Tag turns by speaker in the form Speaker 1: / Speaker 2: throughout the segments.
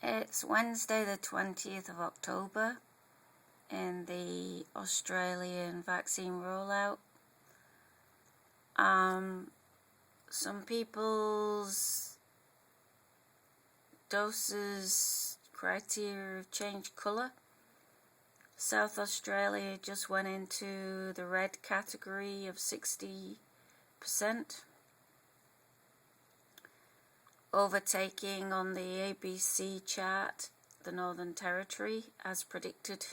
Speaker 1: It's Wednesday the 20th of October in the Australian vaccine rollout. Some people's doses criteria have changed colour. South Australia just went into the red category of 60%, overtaking on the ABC chart the Northern Territory as predicted.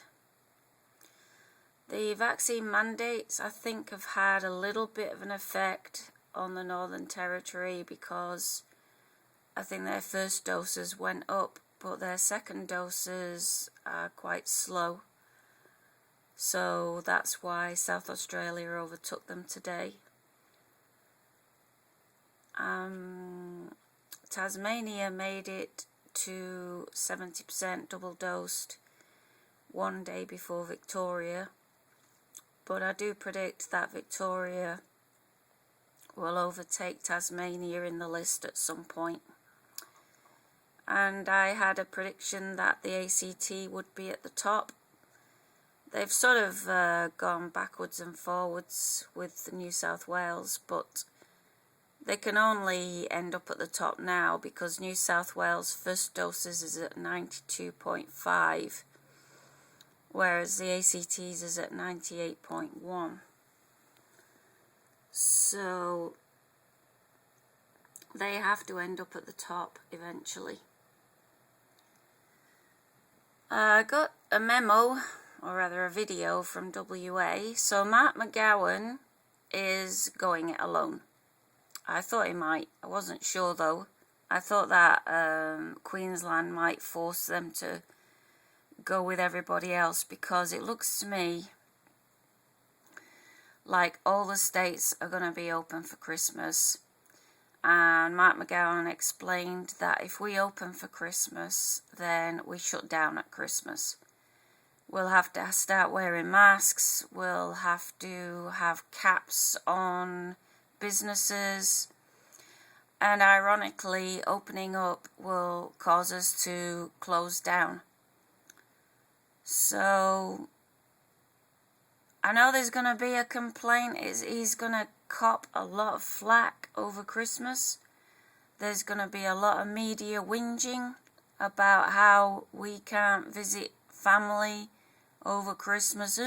Speaker 1: The vaccine mandates, I think, have had a little bit of an effect on the Northern Territory because I think their first doses went up, but their second doses are quite slow. So that's why South Australia overtook them today. Tasmania made it to 70% double dosed one day before Victoria, but I do predict that Victoria will overtake Tasmania in the list at some point. And I had a prediction that the ACT would be at the top. They've sort of gone backwards and forwards with New South Wales, but they can only end up at the top now because New South Wales first doses is at 92.5, whereas the ACT's is at 98.1. So they have to end up at the top eventually. I got a memo, or rather a video from WA. So Mark McGowan is going it alone. I thought he might. I wasn't sure though. I thought that Queensland might force them to go with everybody else, because it looks to me like all the states are going to be open for Christmas. And Mark McGowan explained that if we open for Christmas, then we shut down at Christmas. We'll have to start wearing masks. We'll have to have caps on businesses. And ironically, opening up will cause us to close down. So I know there's going to be a complaint. He's going to cop a lot of flack over Christmas. There's going to be a lot of media whinging about how we can't visit family over Christmas.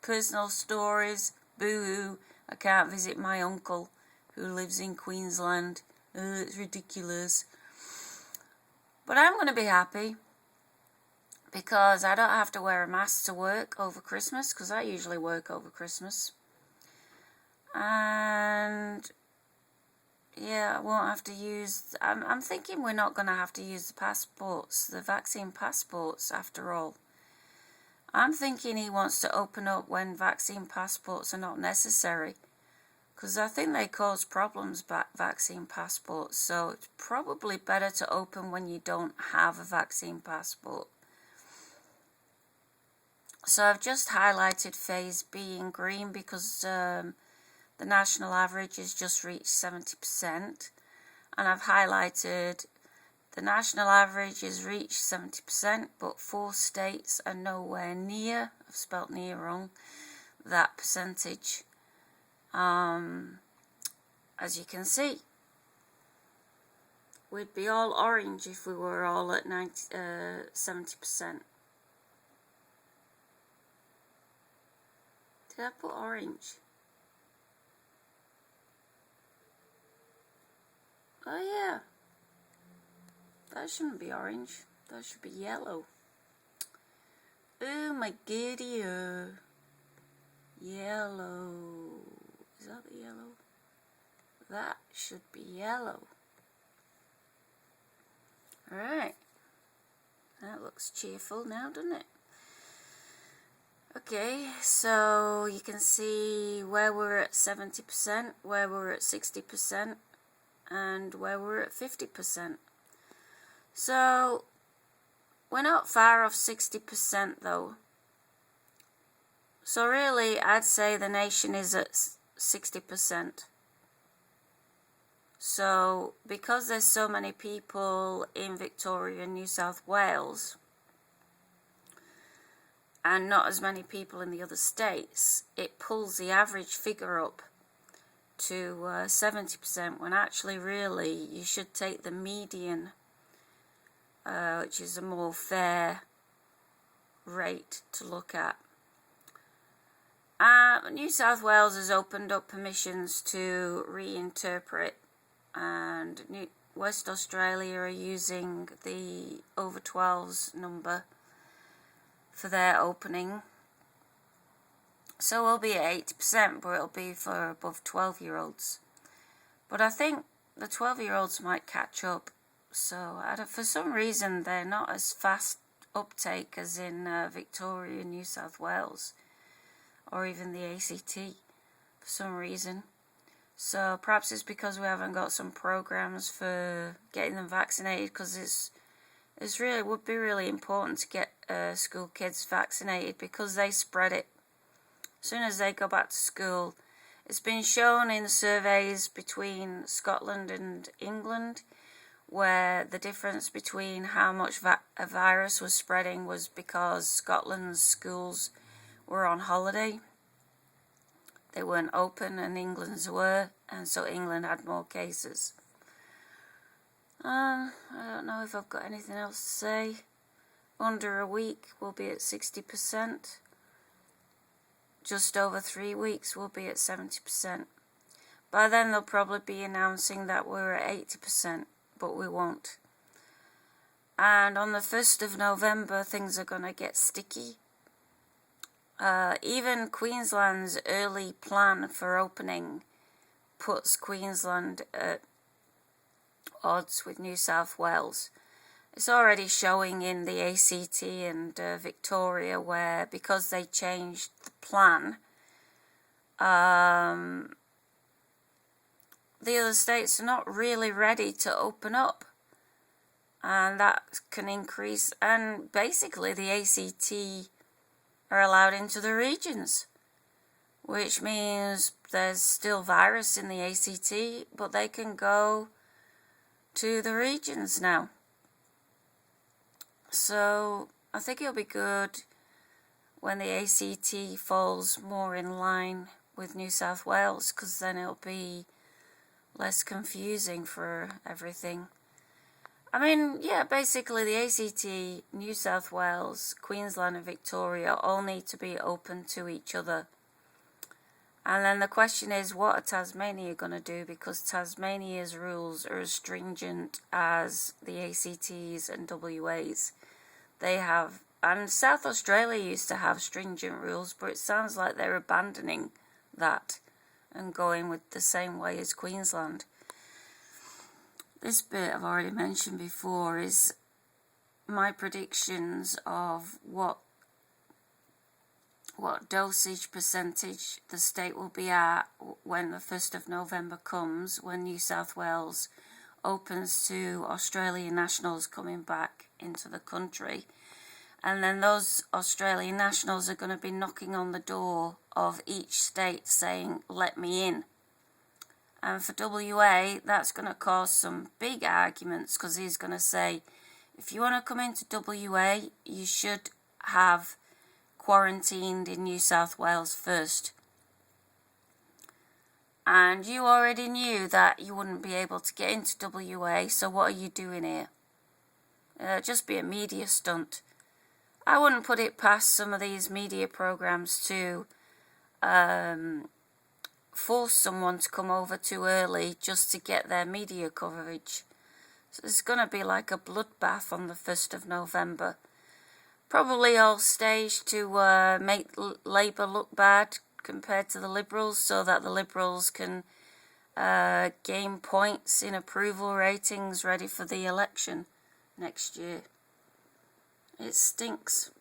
Speaker 1: Personal stories. Boo-hoo. I can't visit my uncle who lives in Queensland. It's ridiculous. But I'm going to be happy because I don't have to wear a mask to work over Christmas, because I usually work over Christmas. And yeah, I won't have to use, I'm thinking we're not going to have to use the passports, the vaccine passports after all. I'm thinking he wants to open up when vaccine passports are not necessary, because I think they cause problems, vaccine passports. So it's probably better to open when you don't have a vaccine passport. So I've just highlighted phase B in green because the national average has just reached 70%. And I've highlighted the national average has reached 70%, but 4 states are nowhere near, I've spelt near wrong, that percentage. As you can see, we'd be all orange if we were all at 70%. Did I put orange? Oh yeah. That shouldn't be orange. That should be yellow. Oh my goodie. Yellow. Is that the yellow? That should be yellow. Alright. That looks cheerful now, doesn't it? Okay, so you can see where we're at 70%, where we're at 60%, and where we're at 50%. So we're not far off 60% though. So really, I'd say the nation is at 60%. So because there's so many people in Victoria and New South Wales and not as many people in the other states, it pulls the average figure up to 70%, when actually really you should take the median, which is a more fair rate to look at. New South Wales has opened up permissions to reinterpret, and West Australia are using the over 12s number for their opening. So we'll be at 80%, but it'll be for above 12-year-olds. But I think the 12-year-olds might catch up. So for some reason, they're not as fast uptake as in Victoria and New South Wales, or even the ACT, for some reason. So perhaps it's because we haven't got some programs for getting them vaccinated, because it's really would be really important to get school kids vaccinated, because they spread it as soon as they go back to school. It's been shown in surveys between Scotland and England, where the difference between how much a virus was spreading was because Scotland's schools were on holiday. They weren't open, and England's were, and so England had more cases. I don't know if I've got anything else to say. Under a week, we'll be at 60%. Just over 3 weeks, we'll be at 70%. By then, they'll probably be announcing that we're at 80%, but we won't. And on the 1st of November, things are going to get sticky. Even Queensland's early plan for opening puts Queensland at odds with New South Wales. It's already showing in the ACT and Victoria, where because they changed the plan, the other states are not really ready to open up, and that can increase. And basically the ACT are allowed into the regions, which means there's still virus in the ACT, but they can go to the regions now. So I think it'll be good when the ACT falls more in line with New South Wales, because then it'll be less confusing for everything. I mean, yeah, basically the ACT, New South Wales, Queensland and Victoria all need to be open to each other. And then the question is, what are Tasmania going to do? Because Tasmania's rules are as stringent as the ACT's and WA's. They have, and South Australia used to have stringent rules, but it sounds like they're abandoning that and going with the same way as Queensland. This bit I've already mentioned before is my predictions of what dosage percentage the state will be at when the 1st of November comes, when New South Wales opens to Australian nationals coming back into the country. And then those Australian nationals are going to be knocking on the door of each state saying, let me in. And for WA, that's going to cause some big arguments, because he's going to say, if you want to come into WA, you should have quarantined in New South Wales first. And you already knew that you wouldn't be able to get into WA, so what are you doing here? Just be a media stunt. I wouldn't put it past some of these media programs to force someone to come over too early just to get their media coverage. So it's going to be like a bloodbath on the 1st of November. Probably all staged to make Labour look bad compared to the Liberals, so that the Liberals can gain points in approval ratings ready for the election next year. It stinks.